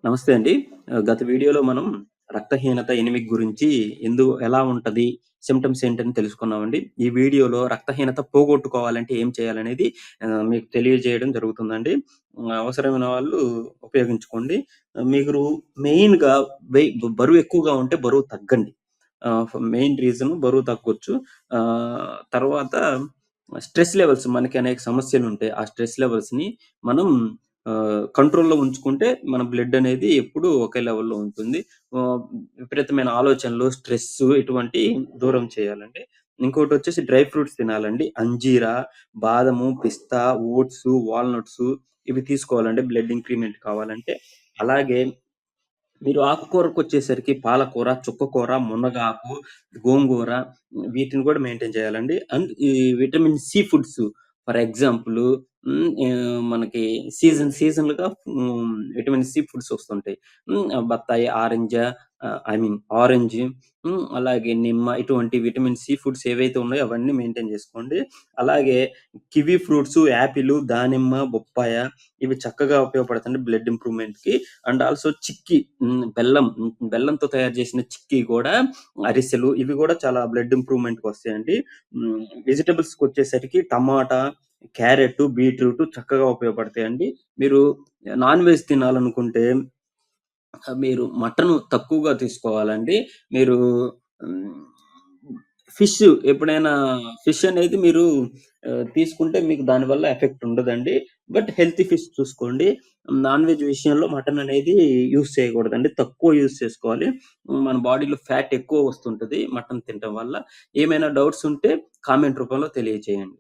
నమస్తే అండి. గత వీడియోలో మనం రక్తహీనత, ఎనీమిక్ గురించి ఎలా ఉంటది? సింప్టమ్స్ ఏంటని తెలుసుకున్నామండి. ఈ వీడియోలో రక్తహీనత పోగొట్టుకోవాలంటే ఏం చేయాలనేది మీకు తెలియజేయడం జరుగుతుందండి. అవసరమైన వాళ్ళు ఉపయోగించుకోండి. మీరు మెయిన్‌గా బరువు ఎక్కువగా ఉంటే బరువు తగ్గండి. మెయిన్ రీజన్ బరువు తగ్గొచ్చు. తర్వాత స్ట్రెస్ లెవెల్స్ మనకి అనేక సమస్యలుంటాయి. ఆ స్ట్రెస్ లెవెల్స్‌ని మనం కంట్రోల్‌లో ఉంచుకుంటే మన బ్లడ్ అనేది ఎప్పుడూ ఒకే లెవెల్‌లో ఉంటుంది. ఆహ్, విపరీతమైన ఆలోచనలు, స్ట్రెస్సు ఇటువంటి దూరం చేయాలండి. ఇంకోటొచ్చేసి డ్రై ఫ్రూట్స్ తినాలండి. అంజీరా, బాదము, పిస్తా, ఓట్సు, వాల్‌నట్సు ఇవి తీసుకోవాలండి బ్లడ్ ఇంక్రిమెంట్ కావాలంటే. అలాగే మీరు ఆకుకూరకొచ్చేసరికి పాలకూర, చుక్కకూర, మునగాకు, గోంగూర వీటిని కూడా మెయింటైన్ చేయాలండి. అండ్ ఈ vitamin C foods for example మనకి సీజన్‌లుగా విటమిన్ సి ఫుడ్స్ వస్తుంటాయి. బత్తాయి, ఐ మీన్ ఆరెంజ్, అలాగే నిమ్మ ఇటువంటి విటమిన్ సి ఫుడ్స్ ఏవైతే ఉన్నాయో అవన్నీ మెయింటైన్ చేసుకోండి. అలాగే కివి ఫ్రూట్స్, యాపిలు, దానిమ్మ, బొప్పాయ ఇవి చక్కగా ఉపయోగపడతాయండి బ్లడ్ ఇంప్రూవ్‌మెంట్‌కి. అండ్ ఆల్సో చిక్కీ బెల్లంతో తయారు చేసిన చిక్కీ గూడా, అరిసెలు ఇవి గూడా చాలా బ్లడ్ ఇంప్రూవ్‌మెంట్‌కొస్తాయండి. హ్మ్. వెజిటబుల్స్‌కొచ్చేసరికి టమాటా, క్యారెట్టు, బీట్రూటు చక్కగా ఉపయోగపడతాయండి. మీరు నాన్ వెజ్ తినాలనుకుంటే మీరు మటను తక్కువగా తీసుకోవాలండి. మీరు హ్మ్. ఫిష్ ఎప్పుడైనా ఫిష్ అనేది మీరు తీసుకుంటే మీకు దానివల్ల ఎఫెక్ట్ ఉండదండి. బట్ హెల్తీ ఫిష్ చూసుకోండి. నాన్ వెజ్ విషయంలో మటన్ అనేది యూజ్ చేయకూడదండి. తక్కువ యూజ్ చేసుకోవాలి. మన బాడీలో ఫ్యాట్ ఎక్కువ వస్తుంటది మటన్ తినటం వల్ల. ఏమైనా డౌట్స్ ఉంటే కామెంట్ రూపంలో తెలియచేయండి.